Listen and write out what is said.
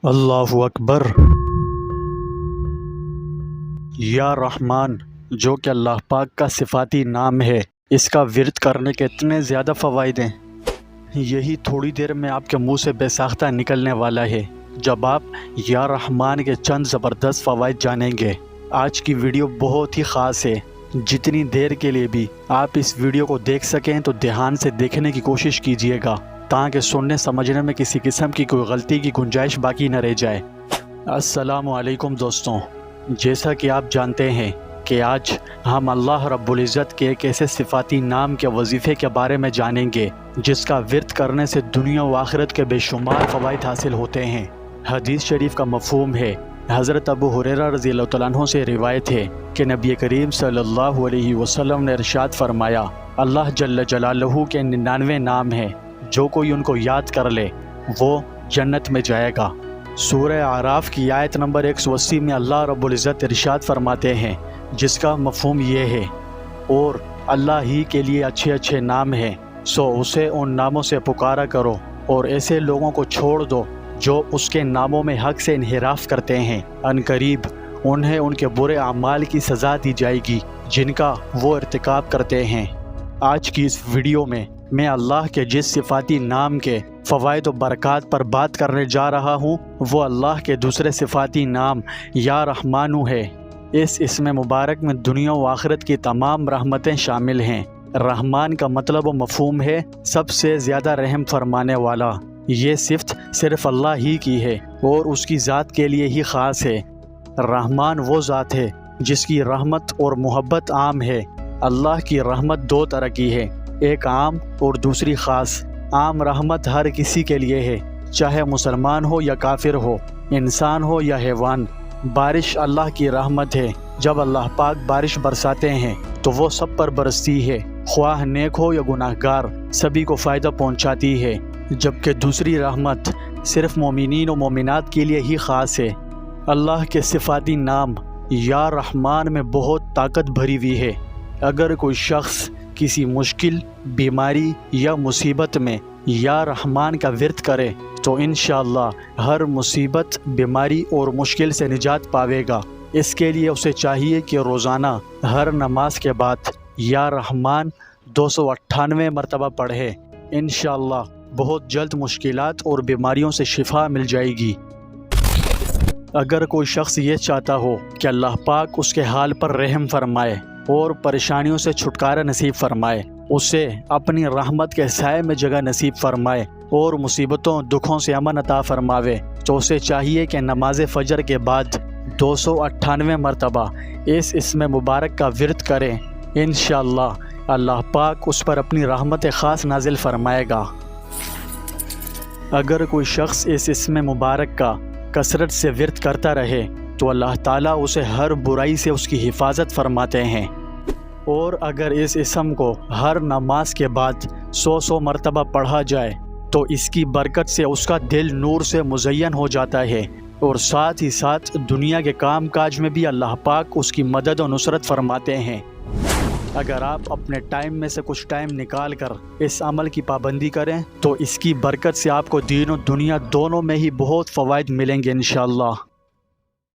اللہ اکبر۔ یا رحمان، جو کہ اللہ پاک کا صفاتی نام ہے، اس کا ورد کرنے کے اتنے زیادہ فوائد ہیں، یہی تھوڑی دیر میں آپ کے منہ سے بے ساختہ نکلنے والا ہے جب آپ یا رحمان کے چند زبردست فوائد جانیں گے۔ آج کی ویڈیو بہت ہی خاص ہے، جتنی دیر کے لیے بھی آپ اس ویڈیو کو دیکھ سکیں تو دھیان سے دیکھنے کی کوشش کیجیے گا تاکہ سننے سمجھنے میں کسی قسم کی کوئی غلطی کی گنجائش باقی نہ رہ جائے۔ السلام علیکم دوستوں، جیسا کہ آپ جانتے ہیں کہ آج ہم اللہ رب العزت کے ایک ایسے صفاتی نام کے وظیفے کے بارے میں جانیں گے جس کا ورد کرنے سے دنیا و آخرت کے بے شمار فوائد حاصل ہوتے ہیں۔ حدیث شریف کا مفہوم ہے، حضرت ابو ہریرہ رضی اللہ تعالیٰ عنہ سے روایت ہے کہ نبی کریم صلی اللہ علیہ وسلم نے ارشاد فرمایا، اللہ جل جلالہ کے 99 نام ہیں، جو کوئی ان کو یاد کر لے وہ جنت میں جائے گا۔ سورہ اعراف کی آیت نمبر 180 میں اللہ رب العزت ارشاد فرماتے ہیں، جس کا مفہوم یہ ہے، اور اللہ ہی کے لیے اچھے اچھے نام ہیں، سو اسے ان ناموں سے پکارا کرو اور ایسے لوگوں کو چھوڑ دو جو اس کے ناموں میں حق سے انحراف کرتے ہیں، ان قریب انہیں ان کے برے اعمال کی سزا دی جائے گی جن کا وہ ارتکاب کرتے ہیں۔ آج کی اس ویڈیو میں اللہ کے جس صفاتی نام کے فوائد و برکات پر بات کرنے جا رہا ہوں وہ اللہ کے دوسرے صفاتی نام یا رحمانو ہے۔ اس اسم مبارک میں دنیا و آخرت کی تمام رحمتیں شامل ہیں۔ رحمان کا مطلب و مفہوم ہے سب سے زیادہ رحم فرمانے والا۔ یہ صفت صرف اللہ ہی کی ہے اور اس کی ذات کے لیے ہی خاص ہے۔ رحمان وہ ذات ہے جس کی رحمت اور محبت عام ہے۔ اللہ کی رحمت دو طرح کی ہے، ایک عام اور دوسری خاص۔ عام رحمت ہر کسی کے لیے ہے، چاہے مسلمان ہو یا کافر ہو، انسان ہو یا حیوان۔ بارش اللہ کی رحمت ہے، جب اللہ پاک بارش برساتے ہیں تو وہ سب پر برستی ہے، خواہ نیک ہو یا گناہ گار، سبھی کو فائدہ پہنچاتی ہے۔ جبکہ دوسری رحمت صرف مومنین و مومنات کے لیے ہی خاص ہے۔ اللہ کے صفاتی نام یا رحمان میں بہت طاقت بھری ہوئی ہے۔ اگر کوئی شخص کسی مشکل، بیماری یا مصیبت میں یا رحمان کا ورد کرے تو انشاءاللہ ہر مصیبت، بیماری اور مشکل سے نجات پاوے گا۔ اس کے لیے اسے چاہیے کہ روزانہ ہر نماز کے بعد یا رحمان 298 مرتبہ پڑھے۔ انشاءاللہ بہت جلد مشکلات اور بیماریوں سے شفا مل جائے گی۔ اگر کوئی شخص یہ چاہتا ہو کہ اللہ پاک اس کے حال پر رحم فرمائے اور پریشانیوں سے چھٹکارا نصیب فرمائے، اسے اپنی رحمت کے سائے میں جگہ نصیب فرمائے اور مصیبتوں، دکھوں سے امن عطا فرماوے، تو اسے چاہیے کہ نماز فجر کے بعد 298 مرتبہ اس اسم مبارک کا ورد کریں۔ انشاءاللہ اللہ پاک اس پر اپنی رحمت خاص نازل فرمائے گا۔ اگر کوئی شخص اس اسم مبارک کا کثرت سے ورد کرتا رہے تو اللہ تعالیٰ اسے ہر برائی سے اس کی حفاظت فرماتے ہیں، اور اگر اس اسم کو ہر نماز کے بعد 100 مرتبہ پڑھا جائے تو اس کی برکت سے اس کا دل نور سے مزین ہو جاتا ہے، اور ساتھ ہی ساتھ دنیا کے کام کاج میں بھی اللہ پاک اس کی مدد و نصرت فرماتے ہیں۔ اگر آپ اپنے ٹائم میں سے کچھ ٹائم نکال کر اس عمل کی پابندی کریں تو اس کی برکت سے آپ کو دین و دنیا دونوں میں ہی بہت فوائد ملیں گے انشاءاللہ۔